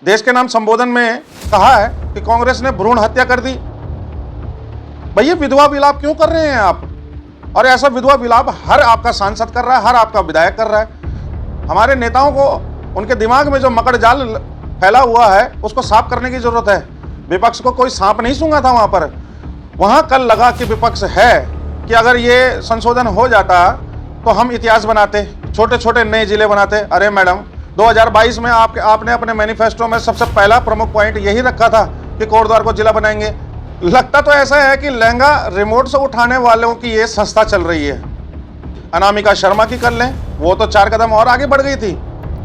देश के नाम संबोधन में कहा है कि कांग्रेस ने भ्रूण हत्या कर दी। भैया विधवा विलाप क्यों कर रहे हैं आप? और ऐसा विधवा विलाप हर आपका सांसद कर रहा है, हर आपका विधायक कर रहा है। हमारे नेताओं को उनके दिमाग में जो मकड़ जाल फैला हुआ है उसको साफ करने की जरूरत है। विपक्ष को कोई सांप नहीं सूंघा था वहां पर। वहां कल लगा कि विपक्ष है कि अगर ये संशोधन हो जाता तो हम इतिहास बनाते, छोटे छोटे नए जिले बनाते। अरे मैडम, 2022 में आपने अपने मैनिफेस्टो में सबसे पहला प्रमुख पॉइंट यही रखा था कि कोटद्वार को जिला बनाएंगे। लगता तो ऐसा है कि लहंगा रिमोट से उठाने वालों की ये संस्था चल रही है। अनामिका शर्मा की कर लें, वो तो 4 कदम और आगे बढ़ गई थी,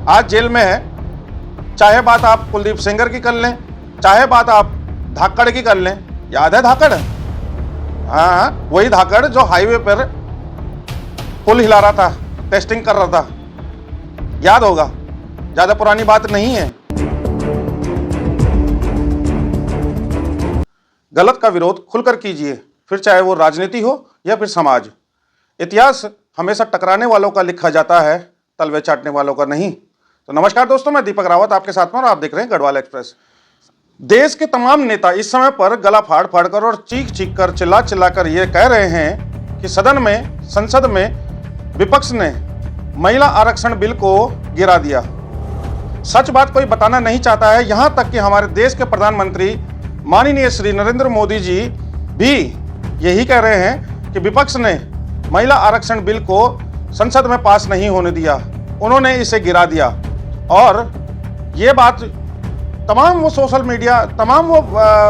आज जेल में है। चाहे बात आप कुलदीप सेंगर की कर लें, चाहे बात आप धाकड़ की कर लें। याद है धाकड़? हाँ, वही धाकड़ जो हाईवे पर पुल हिला रहा था, टेस्टिंग कर रहा था, याद होगा, ज्यादा पुरानी बात नहीं है। गलत का विरोध खुलकर कीजिए, फिर चाहे वो राजनीति हो या फिर समाज। इतिहास हमेशा टकराने वालों का लिखा जाता है, तलवे चाटने वालों का नहीं। तो नमस्कार दोस्तों, मैं दीपक रावत आपके साथ में और आप देख रहे हैं गढ़वाल एक्सप्रेस। देश के तमाम नेता इस समय पर गला फाड़ फाड़ कर और चीख चीख कर चिल्ला चिल्ला कर ये कह रहे हैं कि संसद में विपक्ष ने महिला आरक्षण बिल को गिरा दिया। सच बात कोई बताना नहीं चाहता है। यहां तक कि हमारे देश के प्रधानमंत्री माननीय श्री नरेंद्र मोदी जी भी यही कह रहे हैं कि विपक्ष ने महिला आरक्षण बिल को संसद में पास नहीं होने दिया, उन्होंने इसे गिरा दिया। और ये बात तमाम वो सोशल मीडिया, तमाम वो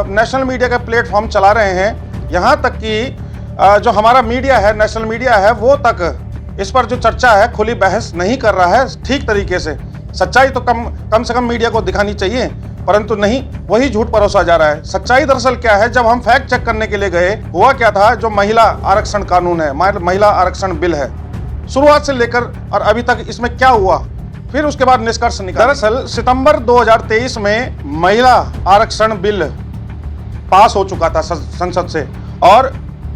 नेशनल मीडिया के प्लेटफॉर्म चला रहे हैं। यहाँ तक कि जो हमारा मीडिया है, नेशनल मीडिया है, वो तक इस पर जो चर्चा है खुली बहस नहीं कर रहा है ठीक तरीके से। सच्चाई तो कम से कम मीडिया को दिखानी चाहिए, परंतु नहीं, वही झूठ परोसा जा रहा है। सच्चाई दरअसल क्या है, जब हम फैक्ट चेक करने के लिए गए, हुआ क्या था, जो महिला आरक्षण कानून है, महिला आरक्षण बिल है, शुरुआत से लेकर और अभी तक इसमें क्या हुआ, फिर उसके बाद निष्कर्ष निकाला। दरअसल सितंबर 2023 में महिला आरक्षण बिल पास हो चुका था संसद से और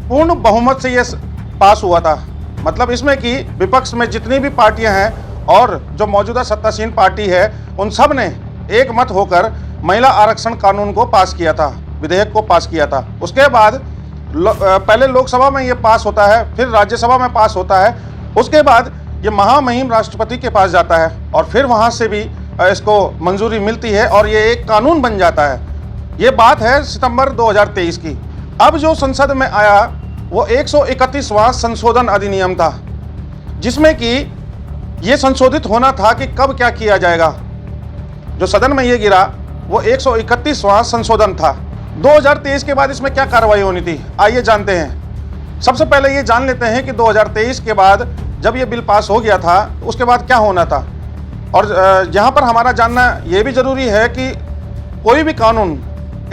पूर्ण बहुमत से यह पास हुआ था। मतलब इसमें कि विपक्ष में जितनी भी पार्टियां हैं और जो मौजूदा सत्तासीन पार्टी है, उन सब ने एक मत होकर महिला आरक्षण कानून को पास किया था, विधेयक को पास किया था। उसके बाद पहले लोकसभा में ये पास होता है, फिर राज्यसभा में पास होता है, उसके बाद ये महामहिम राष्ट्रपति के पास जाता है और फिर वहाँ से भी इसको मंजूरी मिलती है और ये एक कानून बन जाता है। ये बात है सितंबर 2023 की। अब जो संसद में आया वो 131वां संशोधन अधिनियम था, जिसमें कि ये संशोधित होना था कि कब क्या किया जाएगा। जो सदन में ये गिरा वो 131वां संशोधन था। 2023 के बाद इसमें क्या कार्रवाई होनी थी, आइए जानते हैं। सबसे पहले ये जान लेते हैं कि 2023 के बाद जब ये बिल पास हो गया था उसके बाद क्या होना था। और यहाँ पर हमारा जानना ये भी जरूरी है कि कोई भी कानून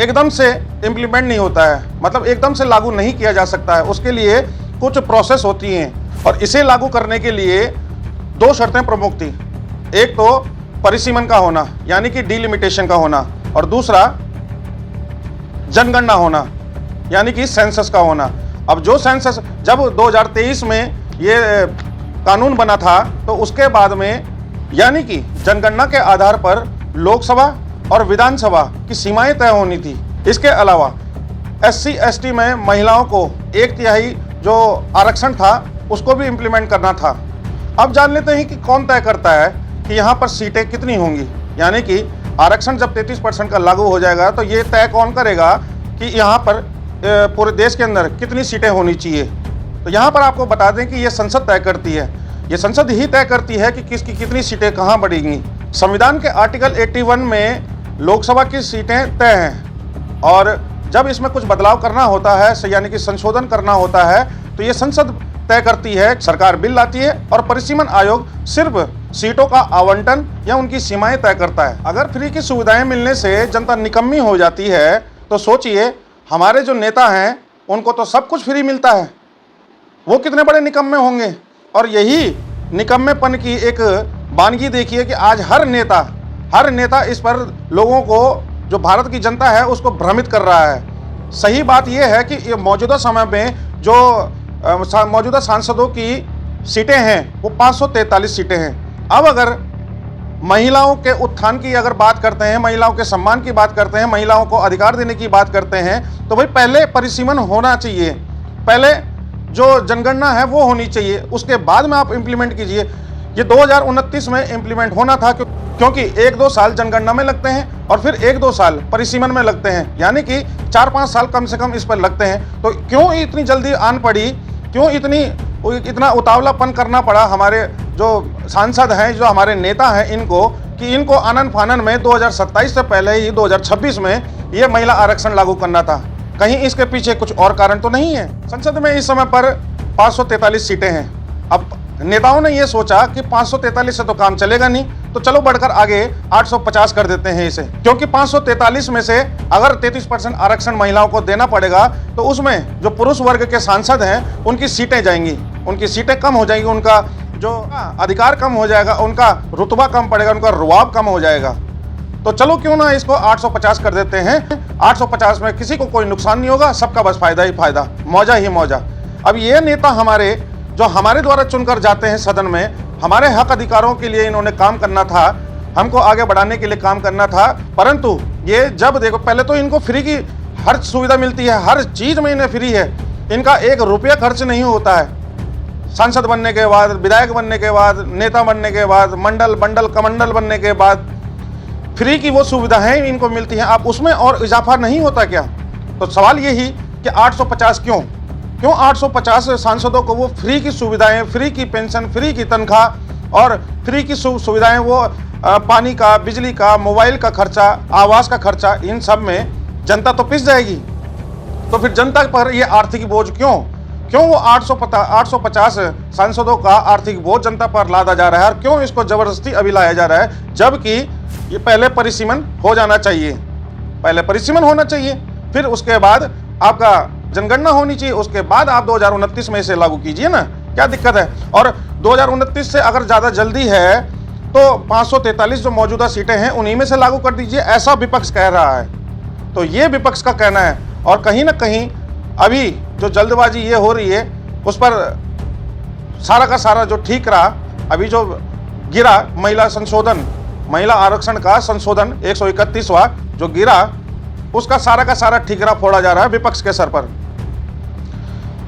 एकदम से इम्प्लीमेंट नहीं होता है, मतलब एकदम से लागू नहीं किया जा सकता है। उसके लिए कुछ प्रोसेस होती हैं और इसे लागू करने के लिए 2 शर्तें प्रमुख थी। एक तो परिसीमन का होना, यानी कि डिलिमिटेशन का होना, और दूसरा जनगणना होना, यानी कि सेंसस का होना। अब जो सेंसस जब 2023 में ये कानून बना था तो उसके बाद में यानी कि जनगणना के आधार पर लोकसभा और विधानसभा की सीमाएं तय होनी थी। इसके अलावा SC ST में महिलाओं को 1/3 जो आरक्षण था उसको भी इम्प्लीमेंट करना था। अब जान लेते हैं कि कौन तय करता है कि यहाँ पर सीटें कितनी होंगी, यानी कि आरक्षण जब 33% का लागू हो जाएगा तो ये तय कौन करेगा कि यहाँ पर पूरे देश के अंदर कितनी सीटें होनी चाहिए। तो यहाँ पर आपको बता दें कि ये संसद तय करती है, ये संसद ही तय करती है कि किसकी कितनी सीटें कहाँ बढ़ेंगी। संविधान के आर्टिकल 81 में लोकसभा की सीटें तय हैं और जब इसमें कुछ बदलाव करना होता है, यानी कि संशोधन करना होता है, तो ये संसद तय करती है। सरकार बिल लाती है और परिसीमन आयोग सिर्फ सीटों का आवंटन या उनकी सीमाएं तय करता है। अगर फ्री की सुविधाएं मिलने से जनता निकम्मी हो जाती है तो सोचिए हमारे जो नेता हैं उनको तो सब कुछ फ्री मिलता है, वो कितने बड़े निकम्मे होंगे। और यही निकम्मेपन की एक वानगी देखिए कि आज हर नेता इस पर लोगों को, जो भारत की जनता है, उसको भ्रमित कर रहा है। सही बात यह है कि ये मौजूदा समय में जो मौजूदा सांसदों की सीटें हैं वो 543 सीटें हैं। अब अगर महिलाओं के उत्थान की अगर बात करते हैं, महिलाओं के सम्मान की बात करते हैं, महिलाओं को अधिकार देने की बात करते हैं, तो भाई पहले परिसीमन होना चाहिए, पहले जो जनगणना है वो होनी चाहिए, उसके बाद में आप इम्प्लीमेंट कीजिए। ये 2029 में इम्प्लीमेंट होना था, क्योंकि 1-2 साल जनगणना में लगते हैं और फिर 1-2 साल परिसीमन में लगते हैं, यानी कि 4-5 साल कम से कम इस पर लगते हैं। तो क्यों इतनी जल्दी आन पड़ी, क्यों इतना उतावलापन करना पड़ा हमारे जो सांसद हैं, जो हमारे नेता हैं, इनको आनन फानन में 2027 से पहले ही 2026 में ये महिला आरक्षण लागू करना था। कहीं इसके पीछे कुछ और कारण तो नहीं है। संसद में इस समय पर 543 सीटें हैं। अब नेताओं ने ये सोचा कि 543 से तो काम चलेगा नहीं, तो चलो बढ़कर आगे 850 कर देते हैं इसे, क्योंकि 543 में से अगर 33% आरक्षण महिलाओं को देना पड़ेगा तो उसमें जो पुरुष वर्ग के सांसद हैं उनकी सीटें जाएंगी, उनकी सीटें कम हो जाएंगी, उनका जो अधिकार कम हो जाएगा, उनका रुतबा कम पड़ेगा, उनका रुआब कम हो जाएगा। तो चलो क्यों ना इसको 850 कर देते हैं। 850 में किसी को कोई नुकसान नहीं होगा, सबका बस फायदा ही फायदा, मौजा ही मौजा। अब ये नेता जो हमारे द्वारा चुनकर जाते हैं सदन में, हमारे हक अधिकारों के लिए इन्होंने काम करना था, हमको आगे बढ़ाने के लिए काम करना था, परंतु ये जब देखो, पहले तो इनको फ्री की हर सुविधा मिलती है, हर चीज़ में इन्हें फ्री है, इनका 1 रुपया खर्च नहीं होता है। सांसद बनने के बाद, विधायक बनने के बाद, नेता बनने के बाद, मंडल कमंडल बनने के बाद फ्री की वो सुविधाएं इनको मिलती हैं। आप उसमें और इजाफा नहीं होता क्या? तो सवाल यही कि 850 क्यों 850 सांसदों को वो फ्री की सुविधाएं, फ्री की पेंशन, फ्री की तनख्वाह और फ्री की सुविधाएं, वो पानी का, बिजली का, मोबाइल का खर्चा, आवास का खर्चा, इन सब में जनता तो पिस जाएगी। तो फिर जनता पर ये आर्थिक बोझ क्यों वो 850 सांसदों का आर्थिक बोझ जनता पर लादा जा रहा है, और क्यों इसको जबरदस्ती अभी लाया जा रहा है, जबकि ये पहले परिसीमन हो जाना चाहिए, पहले परिसीमन होना चाहिए, फिर उसके बाद आपका जनगणना होनी चाहिए, उसके बाद आप 2029 में इसे लागू कीजिए ना, क्या दिक्कत है। और 2029 से अगर ज़्यादा जल्दी है तो 543 जो मौजूदा सीटें हैं उन्हीं में से लागू कर दीजिए, ऐसा विपक्ष कह रहा है। तो ये विपक्ष का कहना है, और कहीं ना कहीं अभी जो जल्दबाजी ये हो रही है उस पर सारा का सारा जो ठीक रहा, अभी जो गिरा महिला आरक्षण का संशोधन 131वां जो गिरा, उसका सारा का सारा ठिकरा फोड़ा जा रहा है विपक्ष के सर पर।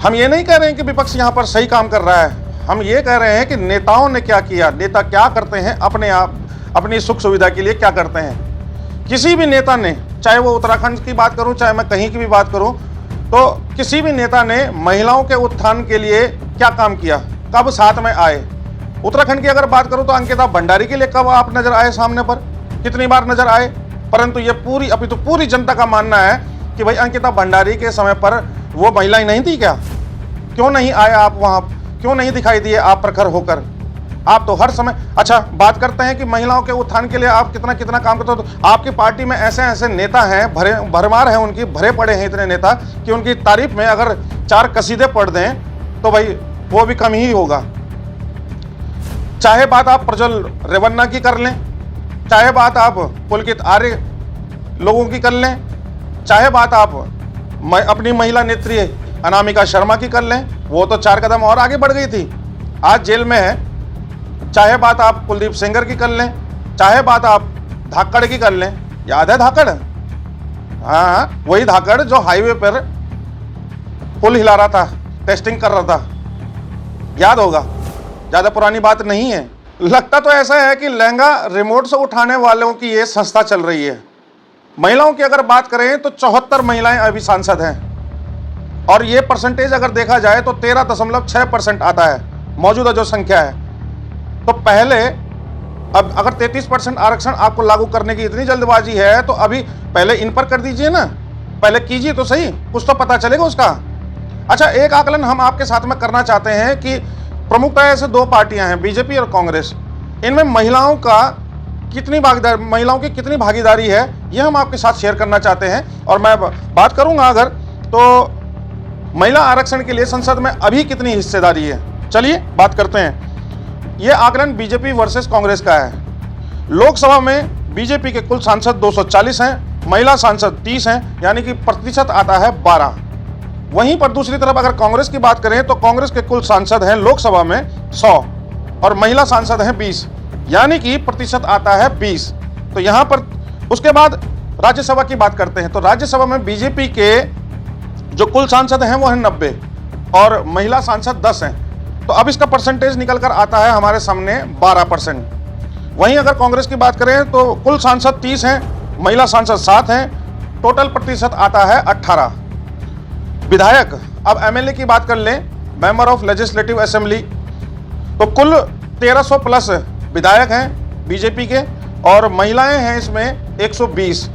हम ये नहीं कह रहे हैं कि विपक्ष यहाँ पर सही काम कर रहा है, हम ये कह रहे हैं कि नेताओं ने क्या किया, नेता क्या करते हैं अपने आप, अपनी सुख सुविधा के लिए क्या करते हैं। किसी भी नेता ने, चाहे वो उत्तराखंड की बात करूं, चाहे मैं कहीं की भी बात करूं, तो किसी भी नेता ने महिलाओं के उत्थान के लिए क्या काम किया, कब साथ में आए। उत्तराखंड की अगर बात करूं तो अंकिता भंडारी के लिए कब आप नजर आए सामने पर, कितनी बार नजर आए। परंतु ये पूरी जनता का मानना है कि भाई अंकिता भंडारी के समय पर वो महिलाएं नहीं थी क्या, क्यों नहीं आए आप वहाँ, क्यों नहीं दिखाई दिए आप प्रखर होकर। आप तो हर समय, अच्छा बात करते हैं कि महिलाओं के उत्थान के लिए आप कितना काम करते हो, तो आपकी पार्टी में ऐसे नेता हैं, भरमार हैं, उनकी भरे पड़े हैं इतने नेता कि उनकी तारीफ में अगर 4 कसीदे पढ़ दें तो भाई वो भी कम ही होगा। चाहे बात आप प्रज्वल रेवन्ना की कर लें, चाहे बात आप पुलकित आर्य लोगों की कर लें, चाहे बात आप अपनी महिला नेत्री अनामिका शर्मा की कर लें, वो तो 4 कदम और आगे बढ़ गई थी, आज जेल में है। चाहे बात आप कुलदीप सेंगर की कर लें, चाहे बात आप धाकड़ की कर लें, याद है धाकड़? हाँ, वही धाकड़ जो हाईवे पर पुल हिला रहा था, टेस्टिंग कर रहा था, याद होगा, ज़्यादा पुरानी बात नहीं है। लगता तो ऐसा है कि लहंगा रिमोट से उठाने वालों की ये संस्था चल रही है। महिलाओं की अगर बात करें तो 74 महिलाएं अभी सांसद हैं, और ये परसेंटेज अगर देखा जाए तो 13.6% आता है मौजूदा जो संख्या है। तो पहले, अब अगर 33% आरक्षण आपको लागू करने की इतनी जल्दबाजी है तो अभी पहले इन पर कर दीजिए ना, पहले कीजिए तो सही, कुछ तो पता चलेगा उसका। अच्छा, एक आकलन हम आपके साथ में करना चाहते हैं कि प्रमुखतः से 2 पार्टियां हैं, बीजेपी और कांग्रेस, इनमें महिलाओं की कितनी भागीदारी है, यह हम आपके साथ शेयर करना चाहते हैं। और मैं बात करूंगा अगर तो महिला आरक्षण के लिए संसद में अभी कितनी हिस्सेदारी है, चलिए बात करते हैं। यह आकलन बीजेपी वर्सेस कांग्रेस का है। लोकसभा में बीजेपी के कुल सांसद 240 हैं, महिला सांसद 30 हैं, यानी कि प्रतिशत आता है 12। वहीं पर दूसरी तरफ अगर कांग्रेस की बात करें तो कांग्रेस के कुल सांसद हैं लोकसभा में 100 और महिला सांसद हैं 20, यानी कि प्रतिशत आता है 20। तो यहाँ पर उसके बाद राज्यसभा की बात करते हैं। तो राज्यसभा में बीजेपी के जो कुल सांसद हैं वो हैं 90 और महिला सांसद 10 हैं। तो अब इसका परसेंटेज निकल कर आता है हमारे सामने 12%। वहीं अगर कांग्रेस की बात करें तो कुल सांसद 30 हैं, महिला सांसद 7 हैं, टोटल प्रतिशत आता है 18। विधायक, अब एमएलए की बात कर लें, मेंबर ऑफ लेजिस्लेटिव असेंबली, तो कुल 1300 प्लस विधायक हैं बीजेपी के और महिलाएं हैं इसमें 120,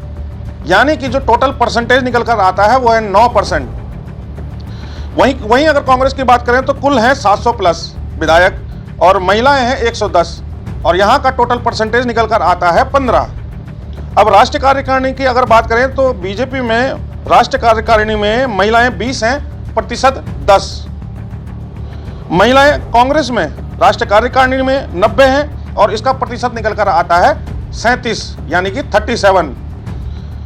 यानी कि जो टोटल परसेंटेज निकल कर आता है वो है 9%। वहीं अगर कांग्रेस की बात करें तो कुल हैं 700 प्लस विधायक और महिलाएं हैं 110 और यहाँ का टोटल परसेंटेज निकल कर आता है 15। अब राष्ट्रीय कार्यकारिणी की अगर बात करें तो बीजेपी में राष्ट्रीय कार्यकारिणी में महिलाएं 20 हैं, प्रतिशत 10। महिलाएं कांग्रेस में राष्ट्रीय कार्यकारिणी में 90 हैं और इसका प्रतिशत निकल कर आता है 37, यानी कि 37।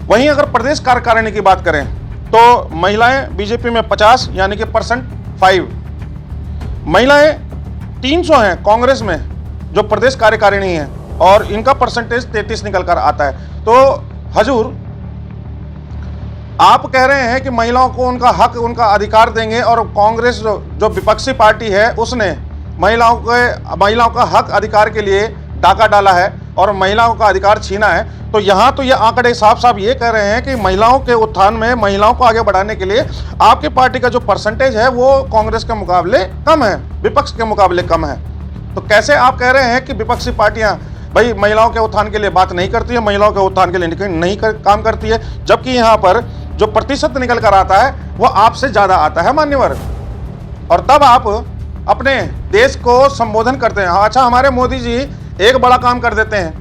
वहीं अगर प्रदेश कार्यकारिणी की बात करें तो महिलाएं बीजेपी में 50, यानी कि परसेंट 5। महिलाएं 300 हैं कांग्रेस में जो प्रदेश कार्यकारिणी है और इनका परसेंटेज 33 निकल कर आता है। तो हजूर, आप कह रहे हैं कि महिलाओं को उनका हक, उनका अधिकार देंगे और कांग्रेस जो विपक्षी पार्टी है उसने महिलाओं का हक अधिकार के लिए डाका डाला है और महिलाओं का अधिकार छीना है। तो यहाँ तो ये आंकड़े साफ साफ ये कह रहे हैं कि महिलाओं के उत्थान में, महिलाओं को आगे बढ़ाने के लिए आपकी पार्टी का जो परसेंटेज है वो कांग्रेस के मुकाबले कम है, विपक्ष के मुकाबले कम है। तो कैसे आप कह रहे हैं कि विपक्षी पार्टियां भाई महिलाओं के उत्थान के लिए बात नहीं करती है, महिलाओं के उत्थान के लिए नहीं काम करती है, जबकि यहाँ पर जो प्रतिशत निकल कर आता है वो आपसे ज़्यादा आता है मान्यवर। और तब आप अपने देश को संबोधन करते हैं। अच्छा, हमारे मोदी जी एक बड़ा काम कर देते हैं,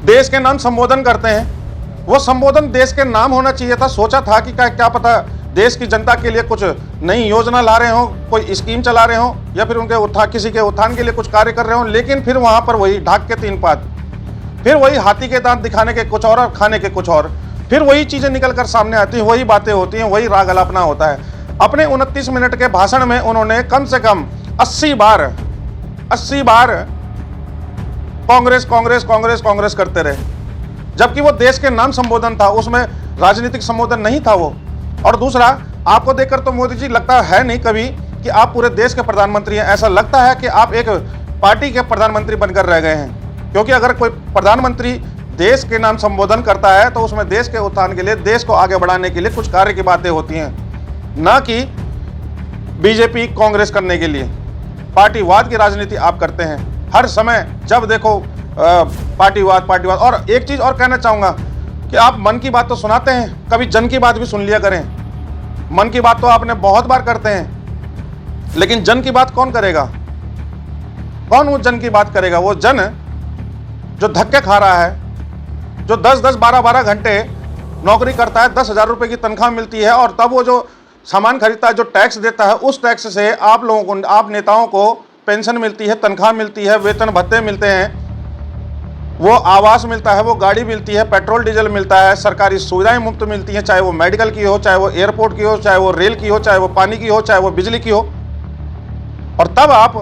देश के नाम संबोधन करते हैं। वो संबोधन देश के नाम होना चाहिए था। सोचा था कि क्या पता देश की जनता के लिए कुछ नई योजना ला रहे हो, कोई स्कीम चला रहे हो या फिर उनके किसी के उत्थान के लिए कुछ कार्य कर रहे हो, लेकिन फिर वहाँ पर वही ढाक के 3 पात, फिर वही हाथी के दांत दिखाने के कुछ और खाने के कुछ और, फिर वही चीज़ें निकल कर सामने आती हैं, वही बातें होती हैं, वही राग अलापना होता है। अपने 29 मिनट के भाषण में उन्होंने कम से कम 80 बार कांग्रेस कांग्रेस कांग्रेस कांग्रेस करते रहे, जबकि वो देश के नाम संबोधन था, उसमें राजनीतिक संबोधन नहीं था वो। और दूसरा, आपको देखकर तो मोदी जी लगता है नहीं कभी कि आप पूरे देश के प्रधानमंत्री हैं, ऐसा लगता है कि आप एक पार्टी के प्रधानमंत्री बनकर रह गए हैं। क्योंकि अगर कोई प्रधानमंत्री देश के नाम संबोधन करता है तो उसमें देश के उत्थान के लिए, देश को आगे बढ़ाने के लिए कुछ कार्य की बातें होती हैं, ना कि बीजेपी कांग्रेस करने के लिए। पार्टीवाद की राजनीति आप करते हैं हर समय, जब देखो पार्टीवाद। और एक चीज़ और कहना चाहूँगा कि आप मन की बात तो सुनाते हैं, कभी जन की बात भी सुन लिया करें। मन की बात तो आपने बहुत बार करते हैं, लेकिन जन की बात कौन करेगा? कौन वो जन की बात करेगा? वो जन जो धक्के खा रहा है, जो 10-10, 12-12 घंटे नौकरी करता है, 10,000 रुपये की तनख्वाह मिलती है और तब वो जो सामान खरीदता है, जो टैक्स देता है, उस टैक्स से आप लोगों को, आप नेताओं को पेंशन मिलती है, तनख्वाह मिलती है, वेतन भत्ते मिलते हैं, वो आवास मिलता है, वो गाड़ी मिलती है, पेट्रोल डीजल मिलता है, सरकारी सुविधाएं मुफ्त मिलती हैं, चाहे वो मेडिकल की हो, चाहे वो एयरपोर्ट की हो, चाहे वो रेल की हो, चाहे वो पानी की हो, चाहे वो बिजली की हो। और तब आप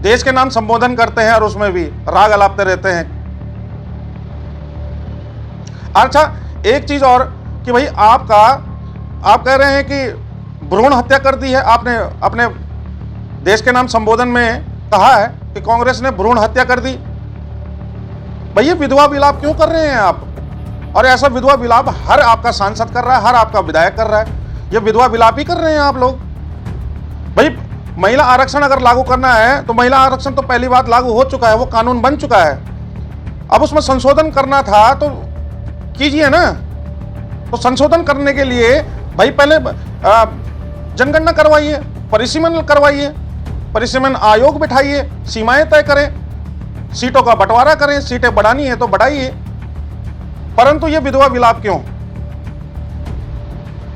देश के नाम संबोधन करते हैं और उसमें भी राग अलापते रहते हैं। अच्छा, एक चीज और कि भाई आप कह रहे हैं कि भ्रूण हत्या कर दी है। आपने अपने देश के नाम संबोधन में कहा है कि कांग्रेस ने भ्रूण हत्या कर दी। भैया, विधवा विलाप क्यों कर रहे हैं आप? और ऐसा विधवा विलाप हर आपका सांसद कर रहा है, हर आपका विधायक कर रहा है, ये विधवा विलाप ही कर रहे हैं आप लोग। भाई, महिला आरक्षण अगर लागू करना है तो महिला आरक्षण तो पहली बात लागू हो चुका है, वो कानून बन चुका है। अब उसमें संशोधन करना था तो कीजिए ना। तो संशोधन करने के लिए भाई पहले जनगणना करवाइए, परिसीमन करवाइए, परिसीमन आयोग बिठाइए, सीमाएं तय करें, सीटों का बंटवारा करें, सीटें बढ़ानी है तो बढ़ाइए। परंतु ये विधवा विलाप क्यों?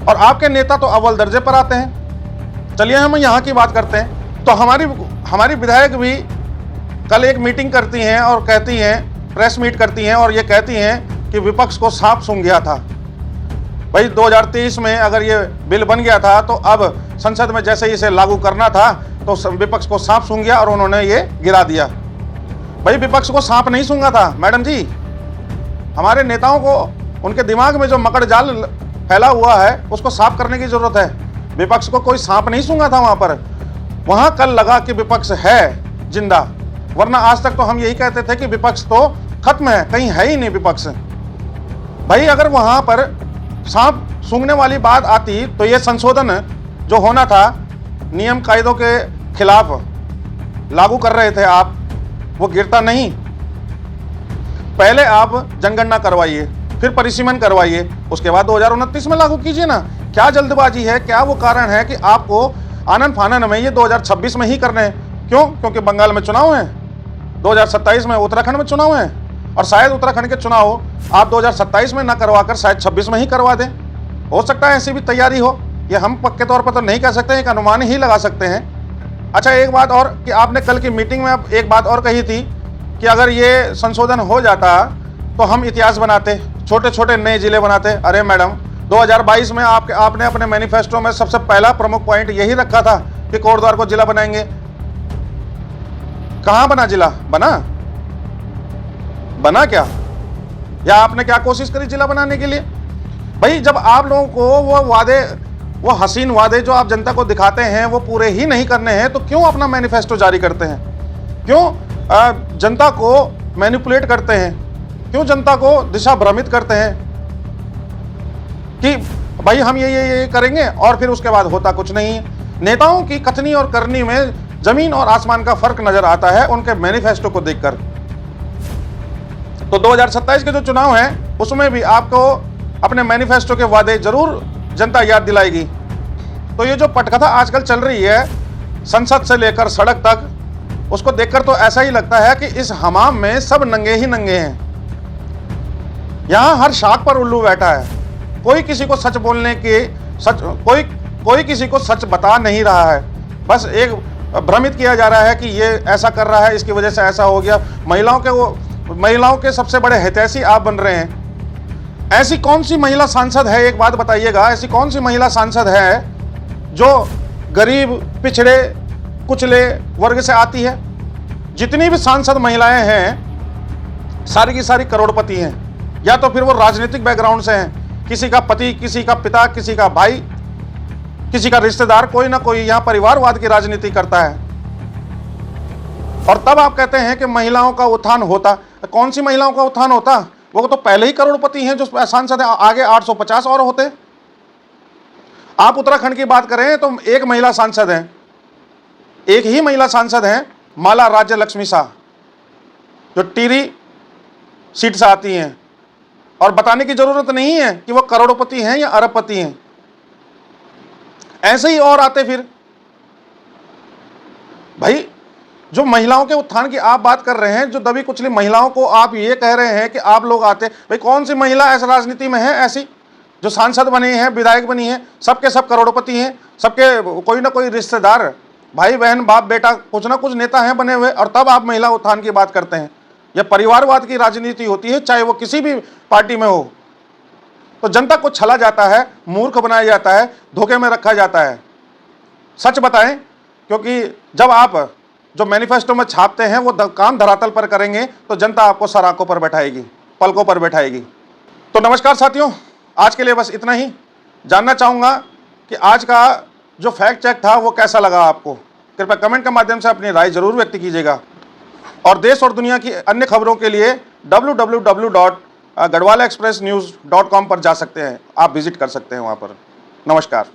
और आपके नेता तो अव्वल दर्जे पर आते हैं। चलिए हम यहाँ की बात करते हैं। तो हमारी विधायक भी कल एक मीटिंग करती हैं और कहती हैं, प्रेस मीट करती हैं और ये कहती हैं कि विपक्ष को सांप सूंघ गया था। भाई 2023 में अगर ये बिल बन गया था तो अब संसद में जैसे ही इसे लागू करना था तो विपक्ष को सांप सूंघ गया और उन्होंने ये गिरा दिया। भाई विपक्ष को सांप नहीं सूंघा था मैडम जी। हमारे नेताओं को उनके दिमाग में जो मकड़ जाल फैला हुआ है उसको साफ करने की जरूरत है। विपक्ष को कोई सांप नहीं सूंघा था वहां कल लगा कि विपक्ष है जिंदा, वरना आज तक तो हम यही कहते थे कि विपक्ष तो खत्म है, कहीं है ही नहीं विपक्ष। भाई अगर वहां पर सांप सूंघने वाली बात आती तो ये संशोधन जो होना था नियम कायदों के खिलाफ लागू कर रहे थे आप, वो गिरता नहीं। पहले आप जनगणना करवाइए, फिर परिसीमन करवाइए, उसके बाद 2029 में लागू कीजिए ना। क्या जल्दबाजी है, क्या वो कारण है कि आपको आनन फानन में ये 2026 में ही करने हैं? क्यों? क्योंकि बंगाल में चुनाव है, 2027 में उत्तराखंड में चुनाव है, और शायद उत्तराखंड के चुनाव आप 2027 में ना करवाकर शायद 26 में ही करवा दें। हो सकता है ऐसी भी तैयारी हो, ये हम पक्के तौर पर तो नहीं कह सकते, एक अनुमान ही लगा सकते हैं। अच्छा एक बात और कि आपने कल की मीटिंग में अब एक बात और कही थी कि अगर ये संशोधन हो जाता तो हम इतिहास बनाते, छोटे छोटे नए जिले बनाते। अरे मैडम 2022 में आपने अपने मैनिफेस्टो में सबसे पहला प्रमुख पॉइंट यही रखा था कि कोटद्वार को जिला बनाएंगे। कहां बना जिला? बना क्या? या आपने क्या कोशिश करी जिला बनाने के लिए? भाई जब आप लोगों को वो वादे, वो हसीन वादे जो आप जनता को दिखाते हैं वो पूरे ही नहीं करने हैं तो क्यों अपना मैनिफेस्टो जारी करते हैं? क्यों जनता को मैनिपुलेट करते हैं? क्यों जनता को दिशा भ्रमित करते हैं कि भाई हम ये करेंगे और फिर उसके बाद होता कुछ नहीं है? नेताओं की कथनी और करनी में जमीन और आसमान का फर्क नजर आता है उनके मैनिफेस्टो को देखकर। तो 2027 के जो चुनाव हैं उसमें भी आपको अपने मैनिफेस्टो के वादे जरूर जनता याद दिलाएगी। तो ये जो पटकथा आजकल चल रही है संसद से लेकर सड़क तक, उसको देखकर तो ऐसा ही लगता है कि इस हमाम में सब नंगे ही नंगे हैं। यहां हर शाख पर उल्लू बैठा है, कोई किसी को सच बोलने की कोई किसी को सच बता नहीं रहा है। बस एक भ्रमित किया जा रहा है कि ये ऐसा कर रहा है, इसकी वजह से ऐसा हो गया। महिलाओं के सबसे बड़े हितैषी आप बन रहे हैं। ऐसी कौन सी महिला सांसद है, एक बात बताइएगा, ऐसी कौन सी महिला सांसद है जो गरीब, पिछड़े, कुचले वर्ग से आती है? जितनी भी सांसद महिलाएं हैं सारी की सारी करोड़पति हैं, या तो फिर वो राजनीतिक बैकग्राउंड से हैं, किसी का पति, किसी का पिता, किसी का भाई, किसी का रिश्तेदार, कोई ना कोई यहाँ परिवारवाद की राजनीति करता है। और तब आप कहते हैं कि महिलाओं का उत्थान होता। कौन सी महिलाओं का उत्थान होता? वो तो पहले ही करोड़पति हैं जो सांसद हैं, आगे 850 और होते। आप उत्तराखंड की बात करें तो एक महिला सांसद हैं, एक ही महिला सांसद हैं, माला राज्य लक्ष्मी शाह, जो टिहरी सीट से आती हैं। और बताने की जरूरत नहीं है कि वो करोड़पति हैं या अरबपति हैं, ऐसे ही और आते फिर। भाई जो महिलाओं के उत्थान की आप बात कर रहे हैं, जो दबी कुचली महिलाओं को आप ये कह रहे हैं कि आप लोग आते, भाई कौन सी महिला ऐसी राजनीति में है ऐसी जो सांसद बनी है, विधायक बनी है? सबके सब करोड़पति हैं, सबके कोई ना कोई रिश्तेदार, भाई बहन, बाप बेटा, कुछ ना कुछ नेता हैं बने हुए, और तब आप महिला उत्थान की बात करते हैं। यह परिवारवाद की राजनीति होती है, चाहे वो किसी भी पार्टी में हो। तो जनता को छला जाता है, मूर्ख बनाया जाता है, धोखे में रखा जाता है। सच बताएं, क्योंकि जब आप जो मैनिफेस्टो में छापते हैं वो काम धरातल पर करेंगे तो जनता आपको सराखों पर बैठाएगी, पलकों पर बैठाएगी। तो नमस्कार साथियों, आज के लिए बस इतना ही। जानना चाहूँगा कि आज का जो फैक्ट चेक था वो कैसा लगा आपको। कृपया कमेंट के माध्यम से अपनी राय जरूर व्यक्त कीजिएगा। और देश और दुनिया की अन्य खबरों के लिए www.gadwalaexpressnews.com पर जा सकते हैं, आप विजिट कर सकते हैं वहाँ पर। नमस्कार।